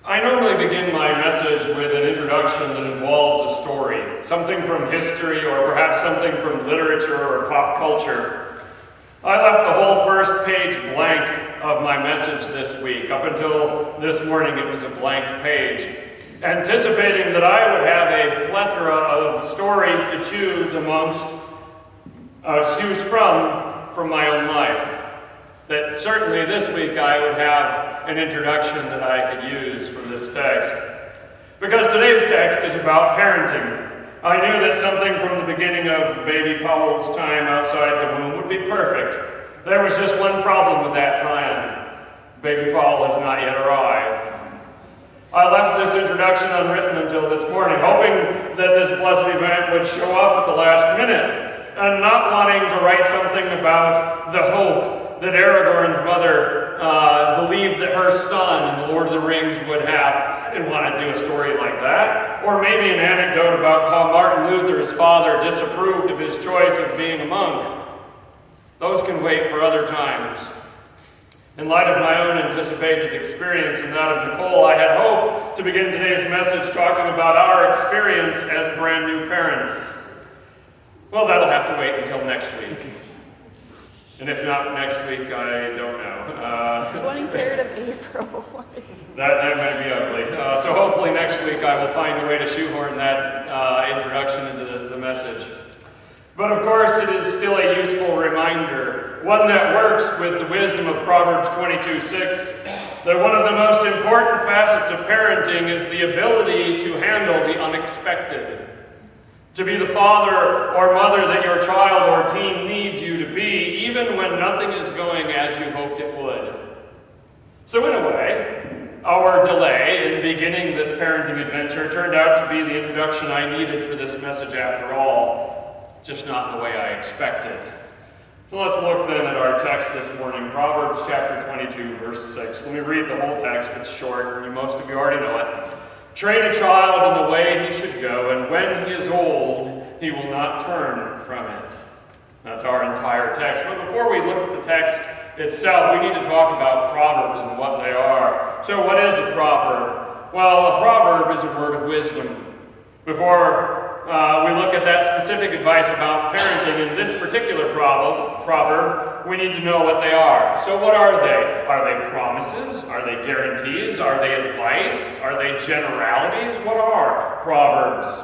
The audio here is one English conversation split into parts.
I normally begin my message with an introduction that involves a story, something from history or perhaps something from literature or pop culture. I left the whole first page blank of my message this week. Up until this morning it was a blank page, anticipating that I would have a plethora of stories to choose from my own life. That certainly this week I would have an introduction that I could use for this text. Because today's text is about parenting. I knew that something from the beginning of baby Powell's time outside the womb would be perfect. There was just one problem with that plan. Baby Powell has not yet arrived. I left this introduction unwritten until this morning, hoping that this blessed event would show up at the last minute, and not wanting to write something about the hope that Aragorn's mother believed that her son in the Lord of the Rings would have. I didn't want to do a story like that. Or maybe an anecdote about how Martin Luther's father disapproved of his choice of being a monk. Those can wait for other times. In light of my own anticipated experience and that of Nicole, I had hoped to begin today's message talking about our experience as brand new parents. Well, that'll have to wait until next week. And if not next week, I don't know. 23rd of April. that might be ugly. So hopefully next week I will find a way to shoehorn that introduction into the message. But of course it is still a useful reminder, one that works with the wisdom of Proverbs 22:6, that one of the most important facets of parenting is the ability to handle the unexpected. To be the father or mother that your child or teen needs you to be, even when nothing is going as you hoped it would. So in a way, our delay in beginning this parenting adventure turned out to be the introduction I needed for this message after all, just not the way I expected. So let's look then at our text this morning, Proverbs chapter 22, verse 6. Let me read the whole text. It's short, and most of you already know it. Train a child in the way he should go, and when he is old, he will not turn from it. That's our entire text. But before we look at the text itself, we need to talk about proverbs and what they are. So what is a proverb? Well, a proverb is a word of wisdom. Before we look at that specific advice about parenting in this particular proverb, we need to know what they are. So what are they? Are they promises? Are they guarantees? Are they advice? Are they generalities? What are proverbs?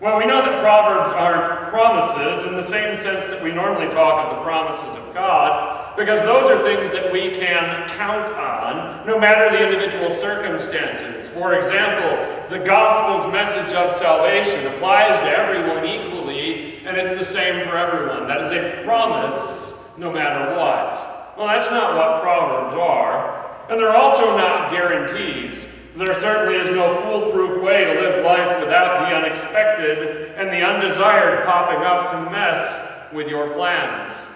Well, we know that proverbs aren't promises in the same sense that we normally talk of the promises of God, because those are things that we can count on no matter the individual circumstances. For example, the gospel's message of salvation applies to everyone equally, and it's the same for everyone. That is a promise no matter what. Well, that's not what proverbs are, and they're also not guarantees. There certainly is no foolproof way to live life without the unexpected and the undesired popping up to mess with your plans.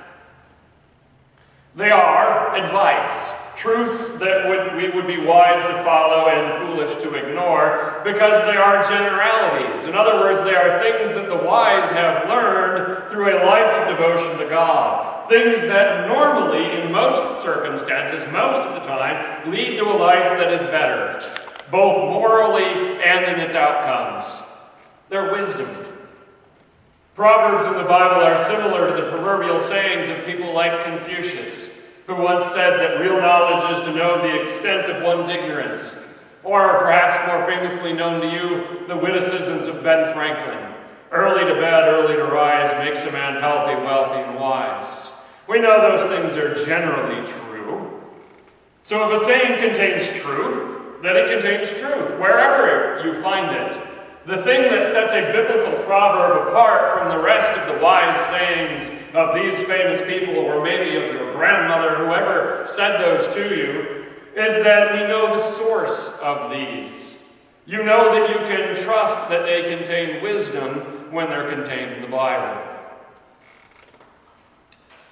They are advice, truths that we would be wise to follow and foolish to ignore, because they are generalities. In other words, they are things that the wise have learned through a life of devotion to God. Things that normally, in most circumstances, most of the time, lead to a life that is better, both morally and in its outcomes. They're wisdom. Proverbs in the Bible are similar to the proverbial sayings of people like Confucius, who once said that real knowledge is to know the extent of one's ignorance. Or perhaps more famously known to you, the witticisms of Ben Franklin. Early to bed, early to rise makes a man healthy, wealthy, and wise. We know those things are generally true. So if a saying contains truth, then it contains truth, wherever you find it. The thing that sets a biblical proverb apart from the rest of the wise sayings of these famous people, or maybe of your grandmother, whoever said those to you, is that we know the source of these. You know that you can trust that they contain wisdom when they're contained in the Bible.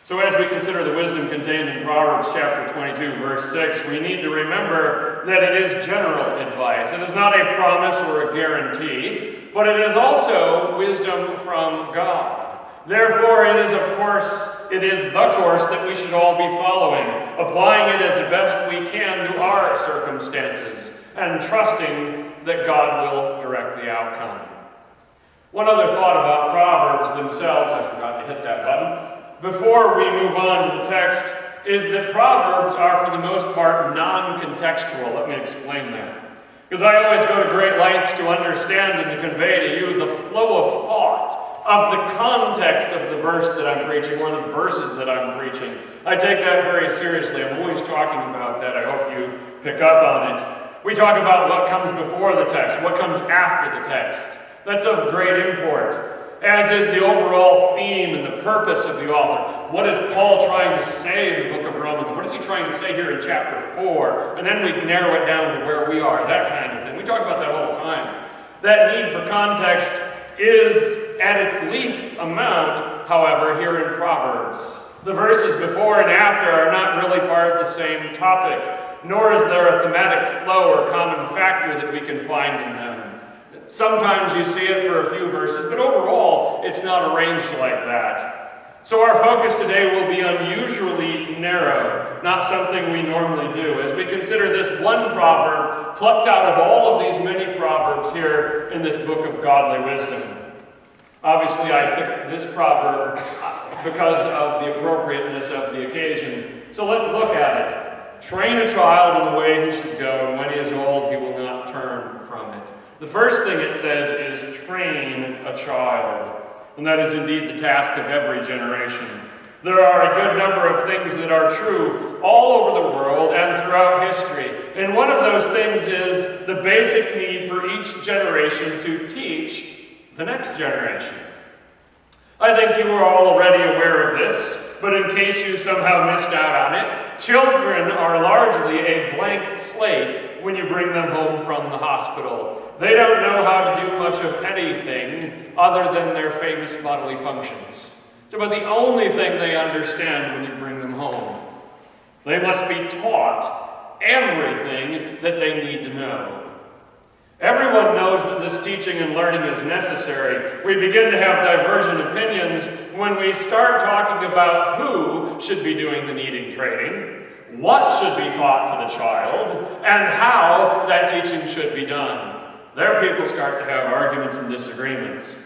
So as we consider the wisdom contained in Proverbs chapter 22, verse 6, we need to remember that it is general advice. It is not a promise or a guarantee, but it is also wisdom from God. Therefore, it is the course that we should all be following, applying it as best we can to our circumstances, and trusting that God will direct the outcome. One other thought about Proverbs themselves, I forgot to hit that button, before we move on to the text, is that Proverbs are for the most part non-contextual. Let me explain that. Because I always go to great lengths to understand and to convey to you the flow of thought of the context of the verse that I'm preaching, or the verses that I'm preaching. I take that very seriously. I'm always talking about that. I hope you pick up on it. We talk about what comes before the text, what comes after the text. That's of great import, as is the overall theme and the purpose of the author. What is Paul trying to say in the book of Romans? What is he trying to say here in chapter 4? And then we can narrow it down to where we are, that kind of thing. We talk about that all the time. That need for context is at its least amount, however, here in Proverbs. The verses before and after are not really part of the same topic, nor is there a thematic flow or common factor that we can find in them. Sometimes you see it for a few verses, but overall, it's not arranged like that. So our focus today will be unusually narrow, not something we normally do, as we consider this one proverb plucked out of all of these many proverbs here in this book of godly wisdom. Obviously, I picked this proverb because of the appropriateness of the occasion. So let's look at it. Train a child in the way he should go, and when he is old, he will not turn from it. The first thing it says is train a child. And that is indeed the task of every generation. There are a good number of things that are true all over the world and throughout history. And one of those things is the basic need for each generation to teach the next generation. I think you are all already aware of this, but in case you somehow missed out on it, children are largely a blank slate when you bring them home from the hospital. They don't know how to do much of anything other than their famous bodily functions. It's about the only thing they understand when you bring them home. They must be taught everything that they need to know. Everyone knows that this teaching and learning is necessary. We begin to have divergent opinions when we start talking about who should be doing the needing training, what should be taught to the child, and how that teaching should be done. There people start to have arguments and disagreements.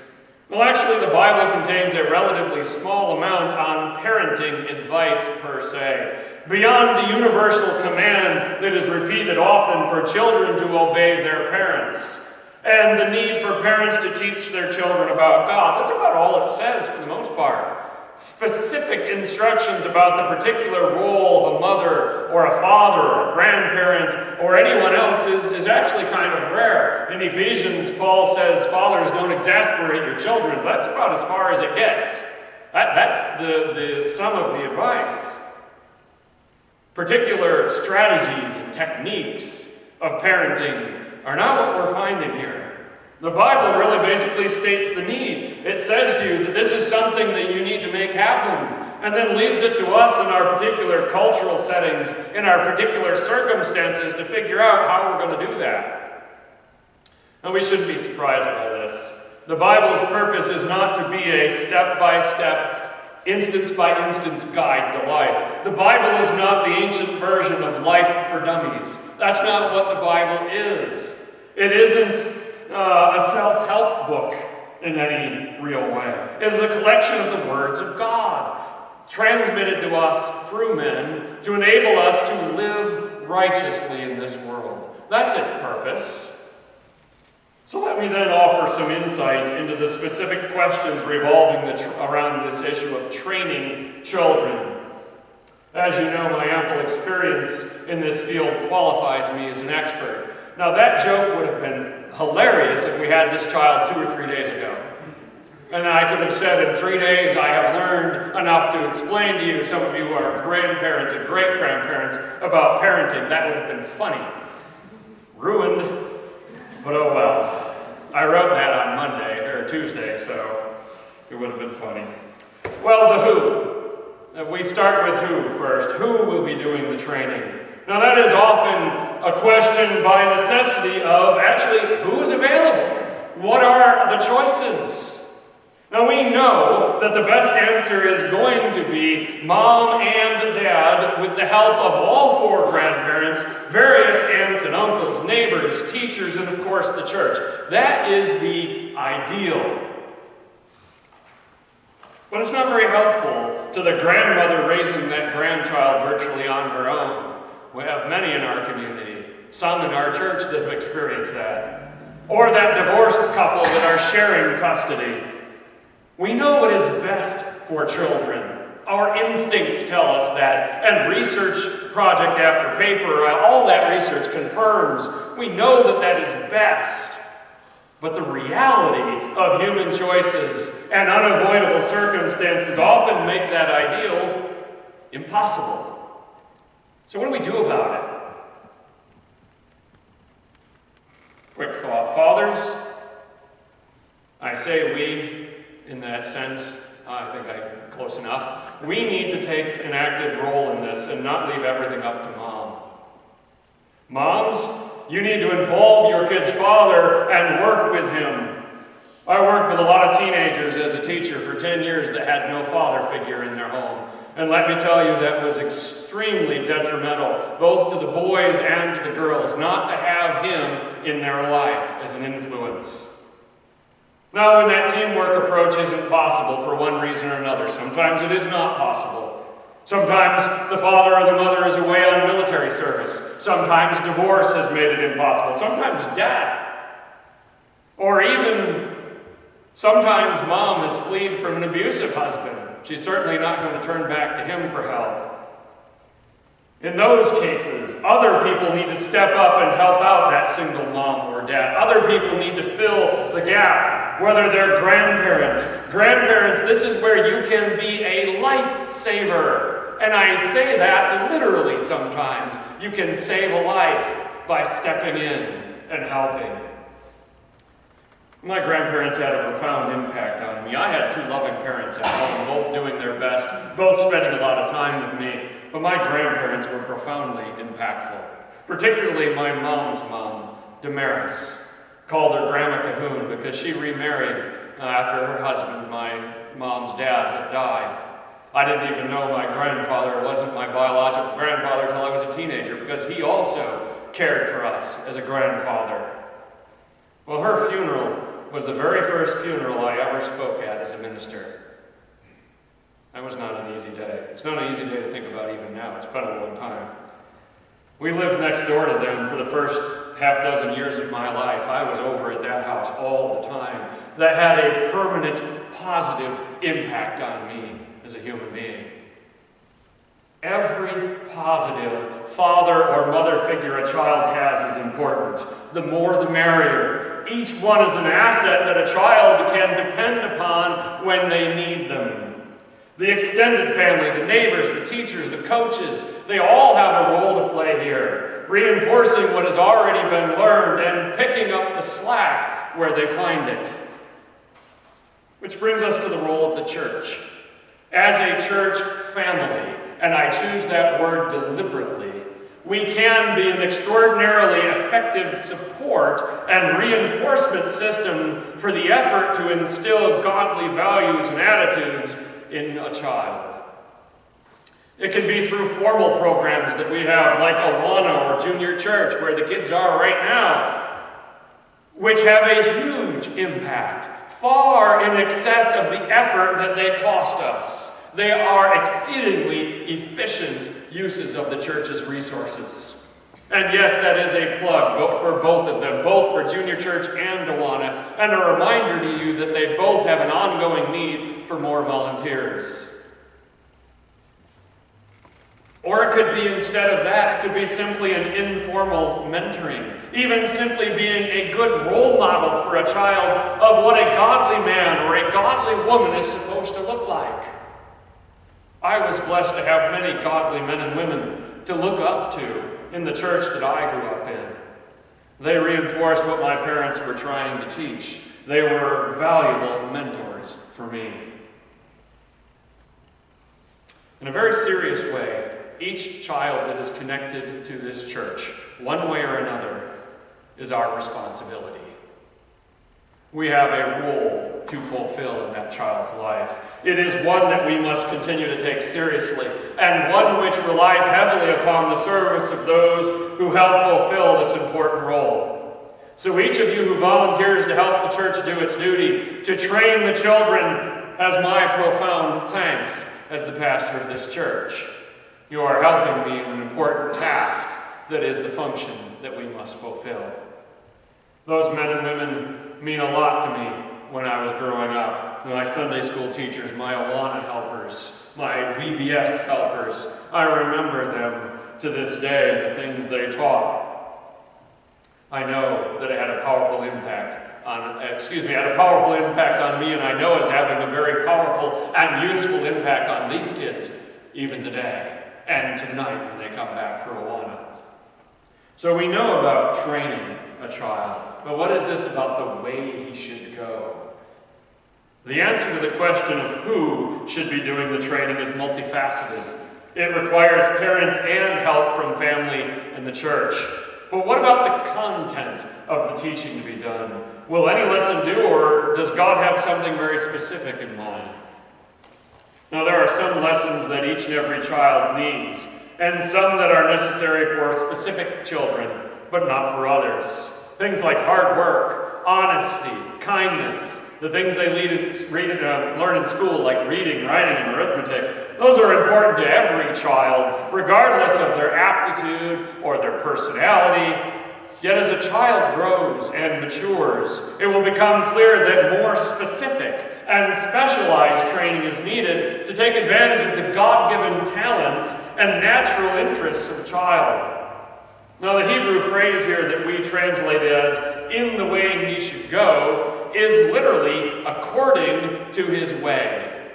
Well, actually, the Bible contains a relatively small amount on parenting advice per se, beyond the universal command that is repeated often for children to obey their parents, and the need for parents to teach their children about God. That's about all it says for the most part. Specific instructions about the particular role of a mother or a father or a grandparent or anyone else is actually kind of rare. In Ephesians, Paul says, fathers, don't exasperate your children. That's about as far as it gets. That's the sum of the advice. Particular strategies and techniques of parenting are not what we're finding here. The Bible really basically states the need. It says to you that this is something that you need to make happen, and then leaves it to us in our particular cultural settings, in our particular circumstances, to figure out how we're going to do that. And we shouldn't be surprised by this. The Bible's purpose is not to be a step-by-step, instance-by-instance guide to life. The Bible is not the ancient version of Life for Dummies. That's not what the Bible is. It isn't a self-help book in any real way. It is a collection of the words of God, transmitted to us through men to enable us to live righteously in this world. That's its purpose. So let me then offer some insight into the specific questions revolving around this issue of training children. As you know, my ample experience in this field qualifies me as an expert. Now, that joke would have been hilarious if we had this child 2 or 3 days ago. And I could have said, in 3 days, I have learned enough to explain to you, some of you who are grandparents and great-grandparents, about parenting. That would have been funny. Ruined, but oh well. I wrote that on Monday, or Tuesday, so it would have been funny. Well, the who. We start with who first. Who will be doing the training? Now, that is often a question by necessity of, actually, who is available? What are the choices? Now we know that the best answer is going to be mom and dad with the help of all four grandparents, various aunts and uncles, neighbors, teachers, and of course the church. That is the ideal. But it's not very helpful to the grandmother raising that grandchild virtually on her own. We have many in our community, some in our church that have experienced that. Or that divorced couple that are sharing custody. We know what is best for children. Our instincts tell us that, and research project after paper, all that research confirms we know that that is best. But the reality of human choices and unavoidable circumstances often make that ideal impossible. So what do we do about it? Quick thought. Fathers, I say we in that sense, I think I'm close enough. We need to take an active role in this and not leave everything up to mom. Moms, you need to involve your kid's father and work with him. I worked with a lot of teenagers as a teacher for 10 years that had no father figure in their home. And let me tell you, that was extremely detrimental, both to the boys and to the girls, not to have him in their life as an influence. Now, when that teamwork approach isn't possible for one reason or another, sometimes it is not possible. Sometimes the father or the mother is away on military service. Sometimes divorce has made it impossible. Sometimes death. Or even sometimes mom has fled from an abusive husband. She's certainly not going to turn back to him for help. In those cases, other people need to step up and help out that single mom or dad. Other people need to fill the gap, whether they're grandparents. Grandparents, this is where you can be a lifesaver. And I say that literally sometimes. You can save a life by stepping in and helping. My grandparents had a profound impact on me. I had two loving parents at home, both doing their best, both spending a lot of time with me. But my grandparents were profoundly impactful. Particularly my mom's mom, Damaris, called her Grandma Cahoon because she remarried after her husband, my mom's dad, had died. I didn't even know my grandfather wasn't my biological grandfather until I was a teenager because he also cared for us as a grandfather. Well, her funeral was the very first funeral I ever spoke at as a minister. That was not an easy day. It's not an easy day to think about even now. It's been a long time. We lived next door to them for the first half dozen years of my life. I was over at that house all the time. That had a permanent, positive impact on me as a human being. Every positive father or mother figure a child has is important. The more the merrier. Each one is an asset that a child can depend upon when they need them. The extended family, the neighbors, the teachers, the coaches, they all have a role to play here, reinforcing what has already been learned and picking up the slack where they find it. Which brings us to the role of the church. As a church family, and I choose that word deliberately, we can be an extraordinarily effective support and reinforcement system for the effort to instill godly values and attitudes in a child. It can be through formal programs that we have, like Awana or Junior Church, where the kids are right now, which have a huge impact, far in excess of the effort that they cost us. They are exceedingly efficient uses of the church's resources. And yes, that is a plug for both of them, both for Junior Church and Awana, and a reminder to you that they both have an ongoing need for more volunteers. Or it could be, instead of that, it could be simply an informal mentoring, even simply being a good role model for a child of what a godly man or a godly woman is supposed to look like. I was blessed to have many godly men and women to look up to in the church that I grew up in. They reinforced what my parents were trying to teach. They were valuable mentors for me. In a very serious way, each child that is connected to this church, one way or another, is our responsibility. We have a role to fulfill in that child's life. It is one that we must continue to take seriously, and one which relies heavily upon the service of those who help fulfill this important role. So each of you who volunteers to help the church do its duty, to train the children, has my profound thanks as the pastor of this church. You are helping me in an important task that is the function that we must fulfill. Those men and women mean a lot to me when I was growing up. My Sunday school teachers, my Awana helpers, my VBS helpers, I remember them to this day and the things they taught. I know that it had a powerful impact on me, and I know it's having a very powerful and useful impact on these kids even today and tonight when they come back for Awana. So we know about training a child, but what is this about the way he should go? The answer to the question of who should be doing the training is multifaceted. It requires parents and help from family and the church. But what about the content of the teaching to be done? Will any lesson do, or does God have something very specific in mind? Now, there are some lessons that each and every child needs, and some that are necessary for specific children, but not for others. Things like hard work, honesty, kindness, the things they learn in school, like reading, writing, and arithmetic, those are important to every child, regardless of their aptitude or their personality. Yet as a child grows and matures, it will become clear that more specific and specialized training is needed to take advantage of the God-given talents and natural interests of a child. Now, the Hebrew phrase here that we translate as, in the way he should go, is literally according to his way.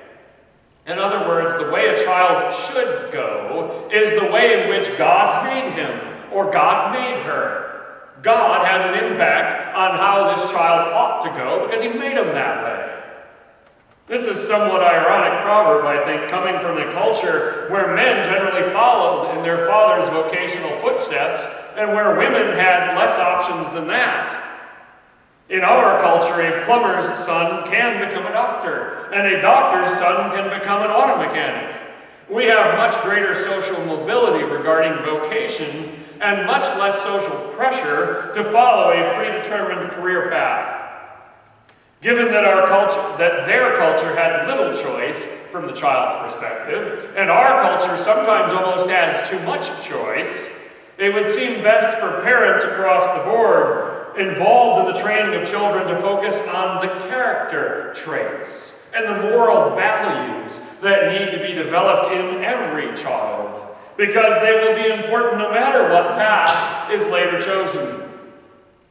In other words, the way a child should go is the way in which God made him, or God made her. God had an impact on how this child ought to go because he made him that way. This is somewhat ironic proverb, I think, coming from a culture where men generally followed in their father's vocational footsteps and where women had less options than that. In our culture, a plumber's son can become a doctor, and a doctor's son can become an auto mechanic. We have much greater social mobility regarding vocation and much less social pressure to follow a predetermined career path. Given that their culture had little choice from the child's perspective, and our culture sometimes almost has too much choice, it would seem best for parents across the board involved in the training of children to focus on the character traits and the moral values that need to be developed in every child, because they will be important no matter what path is later chosen.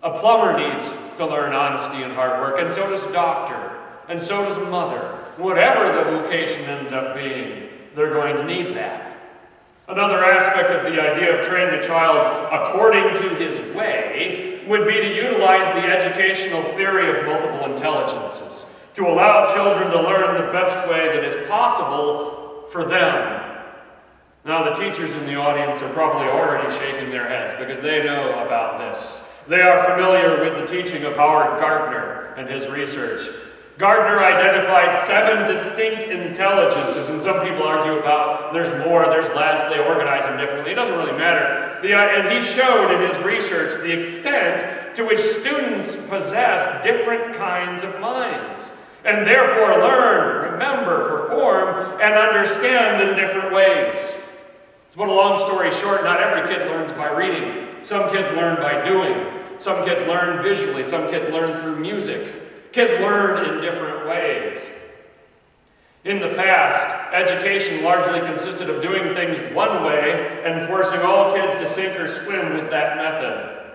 A plumber needs to learn honesty and hard work, and so does a doctor, and so does a mother. Whatever the vocation ends up being, they're going to need that. Another aspect of the idea of training a child according to his way would be to utilize the educational theory of multiple intelligences, to allow children to learn the best way that is possible for them. Now, the teachers in the audience are probably already shaking their heads because they know about this. They are familiar with the teaching of Howard Gardner and his research. Gardner identified 7 distinct intelligences, and some people argue about there's more, there's less, they organize them differently. It doesn't really matter. And he showed in his research the extent to which students possess different kinds of minds, and therefore learn, remember, perform, and understand in different ways. To put a long story short, not every kid learns by reading. Some kids learn by doing. Some kids learn visually. Some kids learn through music. Kids learn in different ways. In the past, education largely consisted of doing things one way and forcing all kids to sink or swim with that method.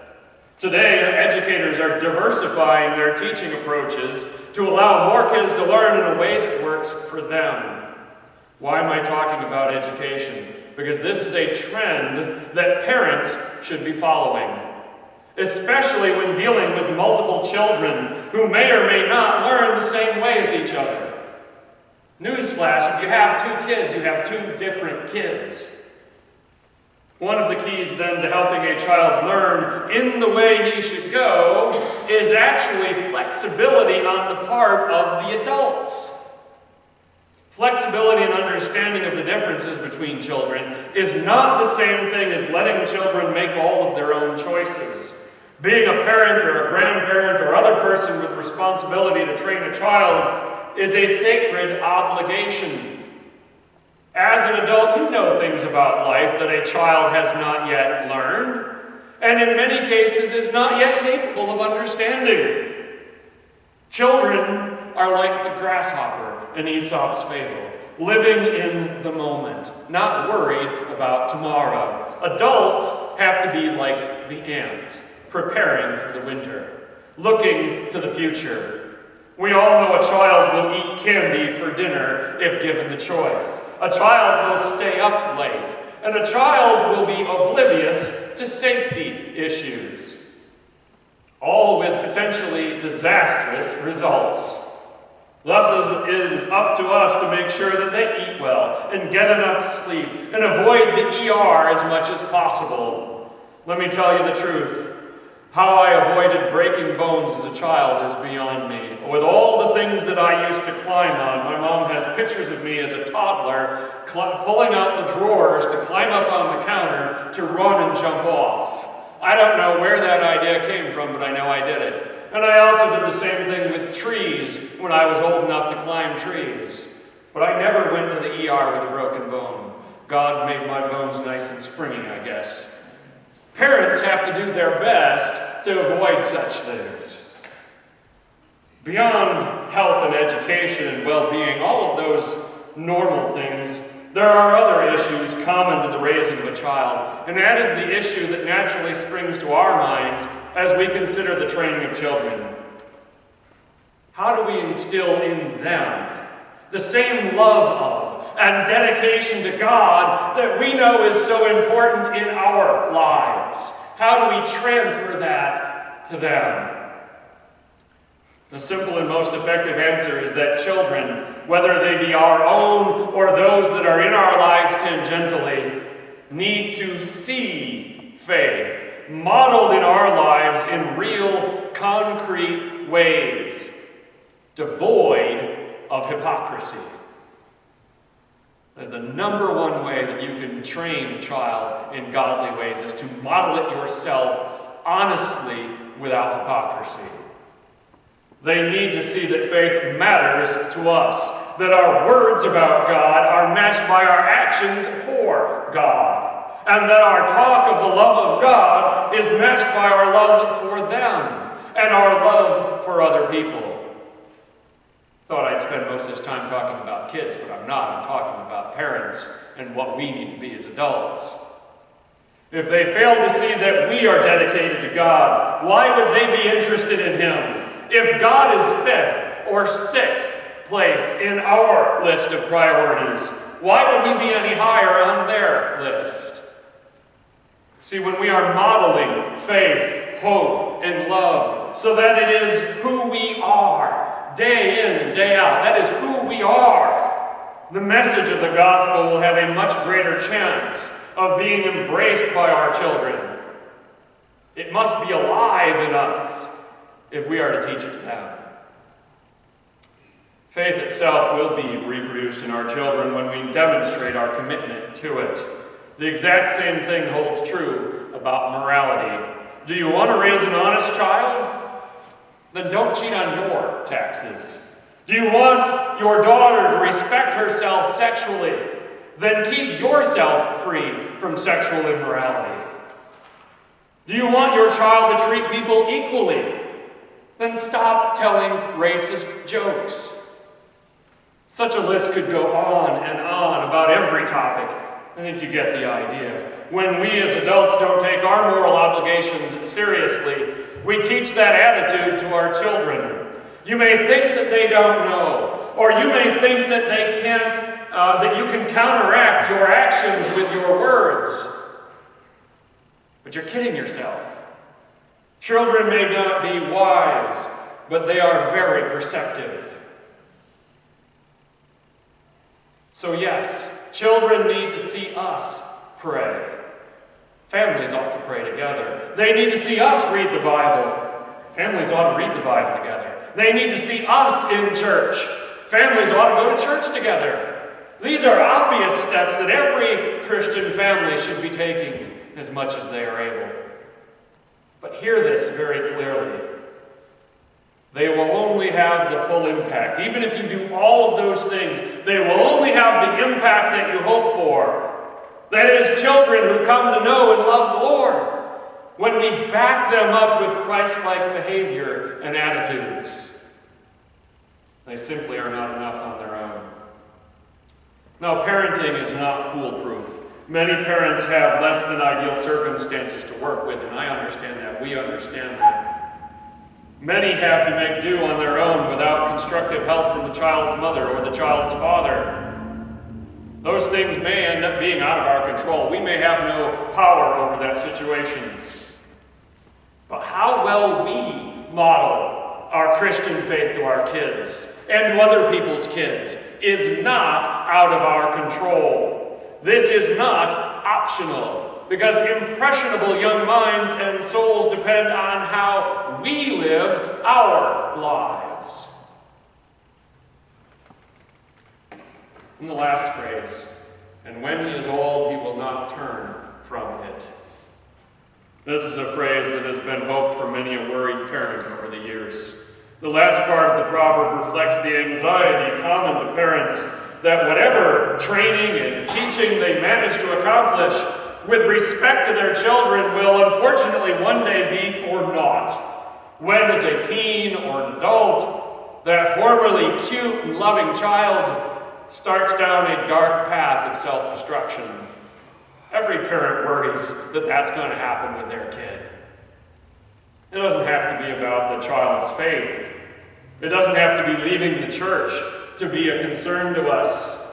Today, educators are diversifying their teaching approaches to allow more kids to learn in a way that works for them. Why am I talking about education? Because this is a trend that parents should be following, especially when dealing with multiple children who may or may not learn the same way as each other. Newsflash, if you have 2 kids, you have 2 different kids. One of the keys then to helping a child learn in the way he should go is actually flexibility on the part of the adults. Flexibility and understanding of the differences between children is not the same thing as letting children make all of their own choices. Being a parent or a grandparent or other person with responsibility to train a child is a sacred obligation. As an adult, you know things about life that a child has not yet learned, and in many cases is not yet capable of understanding. Children are like the grasshopper in Aesop's fable, living in the moment, not worried about tomorrow. Adults have to be like the ant, preparing for the winter, looking to the future. We all know a child will eat candy for dinner if given the choice. A child will stay up late, and a child will be oblivious to safety issues, all with potentially disastrous results. Thus, it is up to us to make sure that they eat well and get enough sleep and avoid the ER as much as possible. Let me tell you the truth. How I avoided breaking bones as a child is beyond me. With all the things that I used to climb on, my mom has pictures of me as a toddler pulling out the drawers to climb up on the counter to run and jump off. I don't know where that idea came from, but I know I did it. And I also did the same thing with trees when I was old enough to climb trees. But I never went to the ER with a broken bone. God made my bones nice and springy, I guess. Parents have to do their best to avoid such things. Beyond health and education and well-being, all of those normal things, there are other issues common to the raising of a child, and that is the issue that naturally springs to our minds as we consider the training of children. How do we instill in them the same love of and dedication to God that we know is so important in our lives? How do we transfer that to them? The simple and most effective answer is that children, whether they be our own or those that are in our lives tangentially, need to see faith modeled in our lives in real, concrete ways, devoid of hypocrisy. The number one way that you can train a child in godly ways is to model it yourself honestly without hypocrisy. They need to see that faith matters to us, that our words about God are matched by our actions for God, and that our talk of the love of God is matched by our love for them and our love for other people. Thought I'd spend most of this time talking about kids, but I'm not. I'm talking about parents and what we need to be as adults. If they fail to see that we are dedicated to God, why would they be interested in Him? If God is 5th or 6th place in our list of priorities, why would He be any higher on their list? See, when we are modeling faith, hope, and love, so that it is who we are, day in and day out, that is who we are, the message of the gospel will have a much greater chance of being embraced by our children. It must be alive in us if we are to teach it to them. Faith itself will be reproduced in our children when we demonstrate our commitment to it. The exact same thing holds true about morality. Do you want to raise an honest child? Then don't cheat on your taxes. Do you want your daughter to respect herself sexually? Then keep yourself free from sexual immorality. Do you want your child to treat people equally? Then stop telling racist jokes. Such a list could go on and on about every topic. I think you get the idea. When we as adults don't take our moral obligations seriously, we teach that attitude to our children. You may think that they don't know, or you may think that they can't, that you can counteract your actions with your words. But you're kidding yourself. Children may not be wise, but they are very perceptive. So yes, children need to see us pray. Families ought to pray together. They need to see us read the Bible. Families ought to read the Bible together. They need to see us in church. Families ought to go to church together. These are obvious steps that every Christian family should be taking as much as they are able. But hear this very clearly. They will only have the full impact. Even if you do all of those things, they will only have the impact that you hope for. That is, children who come to know and love the Lord, when we back them up with Christ-like behavior and attitudes. They simply are not enough on their own. Now, parenting is not foolproof. Many parents have less than ideal circumstances to work with, and I understand that. We understand that. Many have to make do on their own without constructive help from the child's mother or the child's father. Those things may end up being out of our control. We may have no power over that situation. But how well we model our Christian faith to our kids and to other people's kids is not out of our control. This is not optional, because impressionable young minds and souls depend on how we live our lives. In the last phrase, and when he is old, he will not turn from it. This is a phrase that has been hoped for many a worried parent over the years. The last part of the proverb reflects the anxiety common to parents that whatever training and teaching they manage to accomplish with respect to their children will unfortunately one day be for naught. When as a teen or an adult, that formerly cute and loving child starts down a dark path of self-destruction. Every parent worries that that's going to happen with their kid. It doesn't have to be about the child's faith. It doesn't have to be leaving the church to be a concern to us.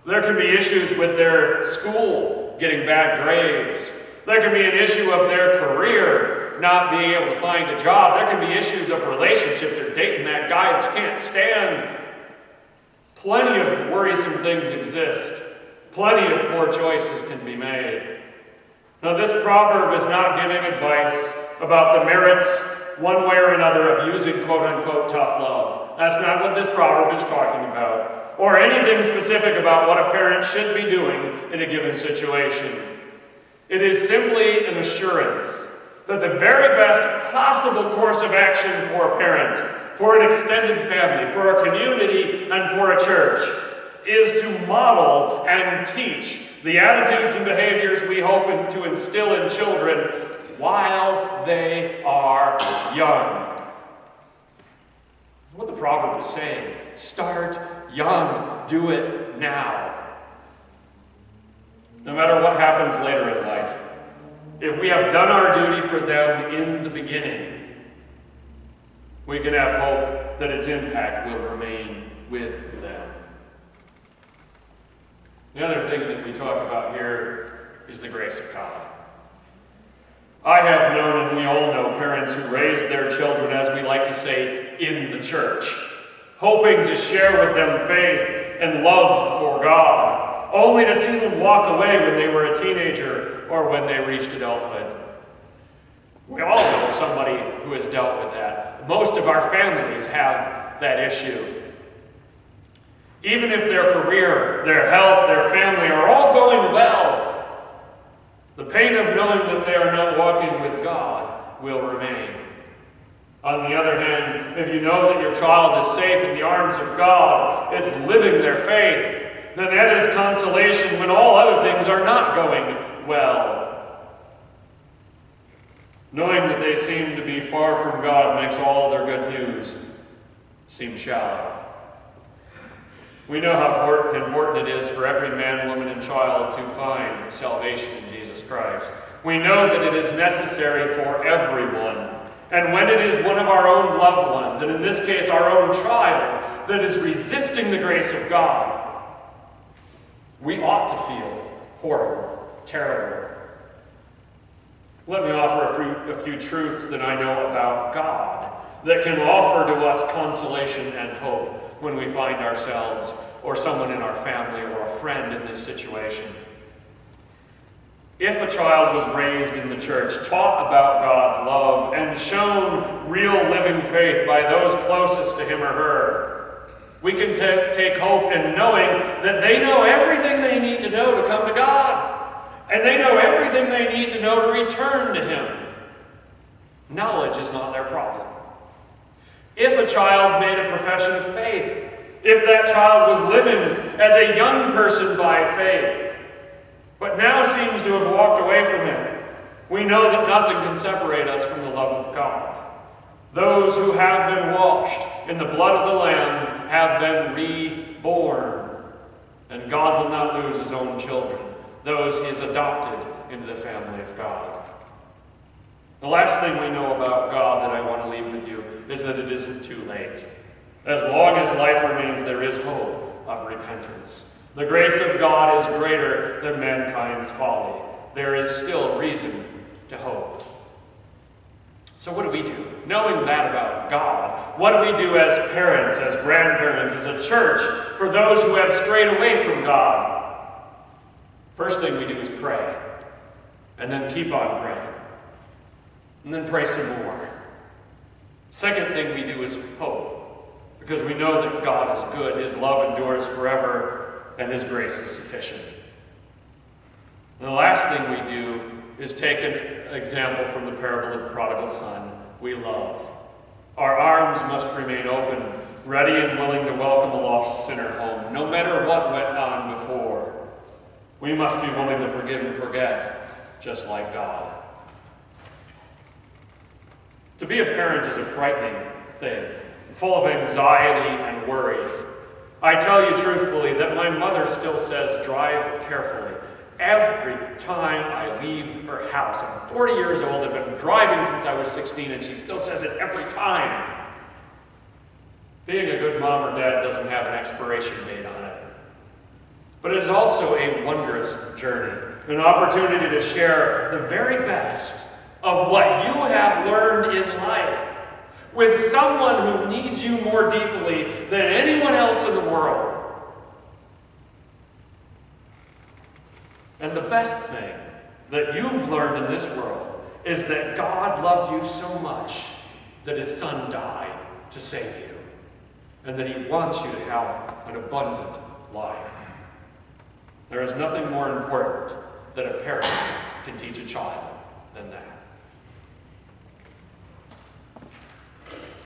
There can be issues with their school, getting bad grades. There can be an issue of their career, not being able to find a job. There can be issues of relationships or dating that guy that you can't stand. Plenty of worrisome things exist. Plenty of poor choices can be made. Now, this proverb is not giving advice about the merits, one way or another, of using quote-unquote tough love. That's not what this proverb is talking about, or anything specific about what a parent should be doing in a given situation. It is simply an assurance that the very best possible course of action for a parent, for an extended family, for a community, and for a church is to model and teach the attitudes and behaviors we hope to instill in children while they are young. What the proverb is saying, start young, do it now. No matter what happens later in life, if we have done our duty for them in the beginning, we can have hope that its impact will remain with them. The other thing that we talk about here is the grace of God. I have known, and we all know, parents who raised their children, as we like to say, in the church, hoping to share with them faith and love for God, only to see them walk away when they were a teenager or when they reached adulthood. We all know somebody who has dealt with that. Most of our families have that issue. Even if their career, their health, their family are all going well, the pain of knowing that they are not walking with God will remain. On the other hand, if you know that your child is safe in the arms of God, is living their faith, then that is consolation when all other things are not going well. Knowing that they seem to be far from God makes all their good news seem shallow. We know how important it is for every man, woman, and child to find salvation in Jesus Christ. We know that it is necessary for everyone. And when it is one of our own loved ones, and in this case our own child, that is resisting the grace of God, we ought to feel horrible, terrible. Let me offer a few truths that I know about God that can offer to us consolation and hope when we find ourselves or someone in our family or a friend in this situation. If a child was raised in the church, taught about God's love, and shown real living faith by those closest to him or her, we can take hope in knowing that they know everything they need to know to come to God, and they know everything they need to know to return to him. Knowledge is not their problem. If a child made a profession of faith, if that child was living as a young person by faith, but now seems to have walked away from it, we know that nothing can separate us from the love of God. Those who have been washed in the blood of the Lamb have been reborn, and God will not lose his own children, those he has adopted into the family of God. The last thing we know about God that I want to leave with you is that it isn't too late. As long as life remains, there is hope of repentance. The grace of God is greater than mankind's folly. There is still reason to hope. So what do we do? Knowing that about God, what do we do as parents, as grandparents, as a church, for those who have strayed away from God? First thing we do is pray, and then keep on praying, and then pray some more. Second thing we do is hope, because we know that God is good, his love endures forever, and his grace is sufficient. And the last thing we do is take an example from the parable of the prodigal son. We love. Our arms must remain open, ready and willing to welcome a lost sinner home, no matter what went on before. We must be willing to forgive and forget, just like God. To be a parent is a frightening thing, full of anxiety and worry. I tell you truthfully that my mother still says, drive carefully, every time I leave her house. I'm 40 years old, I've been driving since I was 16, and she still says it every time. Being a good mom or dad doesn't have an expiration date on it. But it is also a wondrous journey, an opportunity to share the very best of what you have learned in life with someone who needs you more deeply than anyone else in the world. And the best thing that you've learned in this world is that God loved you so much that his son died to save you, and that he wants you to have an abundant life. There is nothing more important that a parent can teach a child than that.